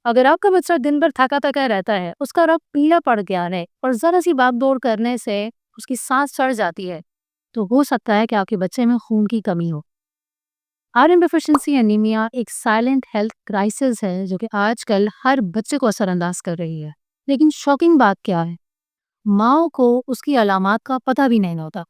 अगर आपका बच्चा दिन भर थका-थका रहता है, उसका रंग पीला पड़ गया है और ज़रा-सी भाग-दौड़ करने से उसकी सांस चढ़ जाती है, तो हो सकता है कि आपके बच्चे में खून की कमी हो। आयरन डेफिशिएंसी एनीमिया एक साइलेंट हेल्थ क्राइसिस है जो कि आजकल हर बच्चे को असरअंदाज कर रही है। लेकिन शॉकिंग बात क्या है? माँओं को उसकी अलामात का पता भी नहीं होता।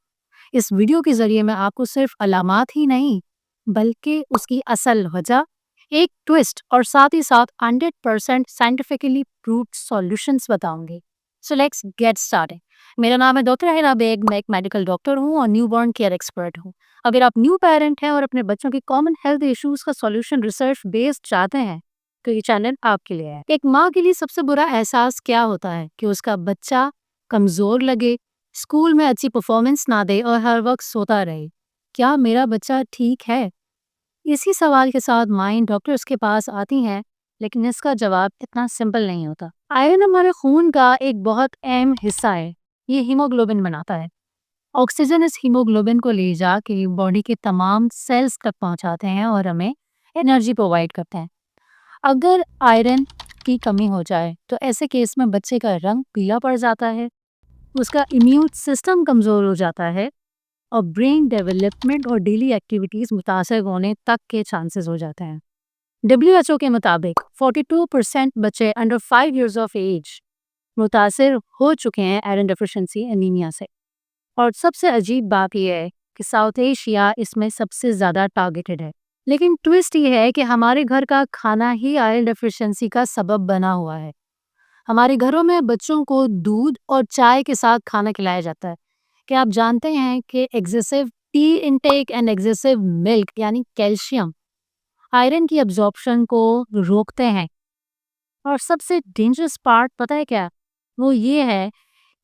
इस वीडियो के ज़रिए मैं आपको सिर्फ अलामात ही नहीं, बल्कि उसकी असल वजह, एक ट्विस्ट और साथ ही साथ 100% साइंटिफिकली प्रूव्ड सॉल्यूशंस बताऊंगी। So let's get started. मेरा नाम है डॉक्टर हिना बेग, मैं एक मेडिकल डॉक्टर हूँ और न्यूबॉर्न केयर एक्सपर्ट हूँ। अगर आप न्यू पेरेंट हैं और अपने बच्चों की कॉमन हेल्थ इश्यूज का सॉल्यूशन रिसर्च बेस्ड चाहते हैं, तो ये चैनल आपके लिए है। एक माँ के लिए सबसे बुरा एहसास क्या होता है कि उसका बच्चा कमज़ोर लगे, स्कूल में अच्छी परफॉर्मेंस ना दे और हर वक्त सोता रहे। क्या मेरा बच्चा ठीक है? इसी सवाल के साथ माइंड डॉक्टर्स के पास आती हैं, लेकिन इसका जवाब इतना सिंपल नहीं होता। आयरन हमारे खून का एक बहुत अहम हिस्सा है। ये हीमोग्लोबिन बनाता है। ऑक्सीजन इस हीमोग्लोबिन को ले जाके बॉडी के तमाम सेल्स तक पहुंचाते हैं और हमें एनर्जी प्रोवाइड करते हैं। अगर आयरन की कमी हो जाए तो ऐसे केस में बच्चे का रंग पीला पड़ जाता है, उसका इम्यून सिस्टम कमज़ोर हो जाता है और ब्रेन डेवलपमेंट और डेली एक्टिविटीज़ मुतासर होने तक के चांसेस हो जाते हैं। WHO के मुताबिक 42% बच्चे अंडर 5 इयर्स ऑफ एज मुतासर हो चुके हैं आयरन डेफिशिएंसी एनीमिया से। और सबसे अजीब बात यह है कि साउथ एशिया इसमें सबसे ज़्यादा टारगेटेड है। लेकिन ट्विस्ट ये है कि हमारे घर का खाना ही आयरन डेफिशिएंसी का सबब बना हुआ है। हमारे घरों में बच्चों को दूध और चाय के साथ खाना खिलाया जाता है। क्या आप जानते हैं कि excessive T intake and excessive milk यानी कैल्शियम आयरन की अब्जॉर्प्शन को रोकते हैं? और सबसे डेंजरस पार्ट पता है क्या? वो ये है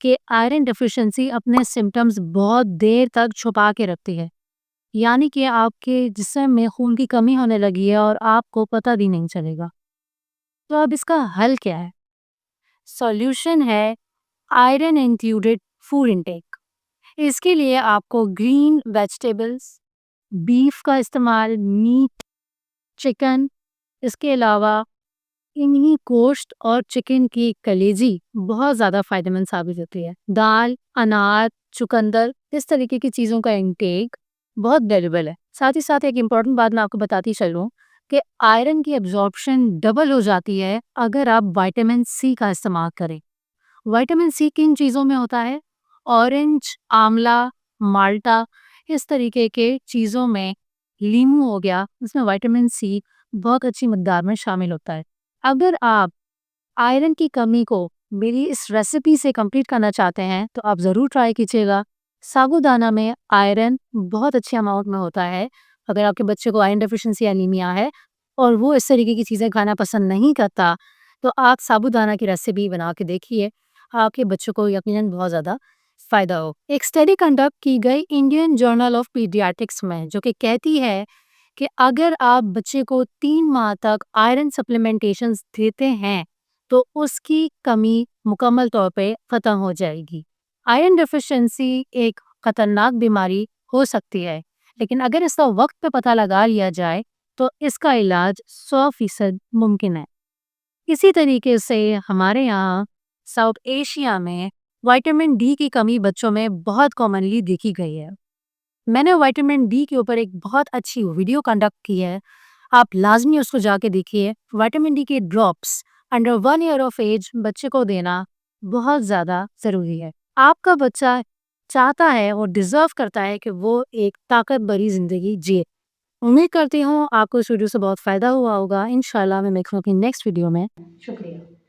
कि आयरन डेफिशिएंसी अपने सिम्टम्स बहुत देर तक छुपा के रखती है। यानी कि आपके जिस्म में खून की कमी होने लगी है और आपको पता भी नहीं चलेगा। तो अब इसका हल क्या है? सॉल्यूशन है आयरन इंक्लूडेड फूड इनटेक। इसके लिए आपको ग्रीन वेजिटेबल्स, बीफ का इस्तेमाल, मीट, चिकन, इसके अलावा इन्हीं गोश्त और चिकन की कलेजी बहुत ज़्यादा फायदेमंद साबित होती है। दाल, अनार, चुकंदर, इस तरीके की चीज़ों का इंटेक बहुत वैल्यूबल है। साथ ही साथ एक इम्पॉर्टेंट बात मैं आपको बताती चलूँ कि आयरन की एब्जॉर्प्शन डबल हो जाती है अगर आप विटामिन सी का इस्तेमाल करें। विटामिन सी किन चीज़ों में होता है? ऑरेंज, आंवला, माल्टा, इस तरीके के चीज़ों में, लीमू हो गया, इसमें विटामिन सी बहुत अच्छी मिकदार में शामिल होता है। अगर आप आयरन की कमी को मेरी इस रेसिपी से कंप्लीट करना चाहते हैं, तो आप ज़रूर ट्राई कीजिएगा। साबूदाना में आयरन बहुत अच्छे अमाउंट में होता है। अगर आपके बच्चे को आयरन डेफिशिएंसी एनीमिया है और वो इस तरीके की चीज़ें खाना पसंद नहीं करता, तो आप साबूदाना की रेसिपी बना के देखिए। आपके बच्चों को यकीनन बहुत ज़्यादा फ़ायदा हो। एक स्टडी कंडक्ट की गई इंडियन जर्नल ऑफ पीडियाट्रिक्स में, जो कि कहती है कि अगर आप बच्चे को 3 माह तक आयरन सप्लीमेंटेशंस देते हैं, तो उसकी कमी मुकम्मल तौर पे ख़त्म हो जाएगी। आयरन डेफिशिएंसी एक खतरनाक बीमारी हो सकती है, लेकिन अगर इसका वक्त पे पता लगा लिया जाए, तो इसका इलाज 100% मुमकिन है। इसी तरीके से हमारे यहाँ साउथ एशिया में विटामिन डी की कमी बच्चों में बहुत कॉमनली देखी गई है। मैंने विटामिन डी के ऊपर एक बहुत अच्छी वीडियो कंडक्ट की है, आप लाजमी उसको जाके देखिए। विटामिन डी के drops under 1 year of age बच्चे को देना बहुत ज़्यादा ज़रूरी है। आपका बच्चा चाहता है और डिज़र्व करता है कि वो एक ताकत भरी ज़िंदगी जिए। उम्मीद करती हूँ आपको इस वीडियो से बहुत फ़ायदा हुआ होगा। इंशाल्लाह मैं मिलूँगी अपनी नेक्स्ट वीडियो में। शुक्रिया।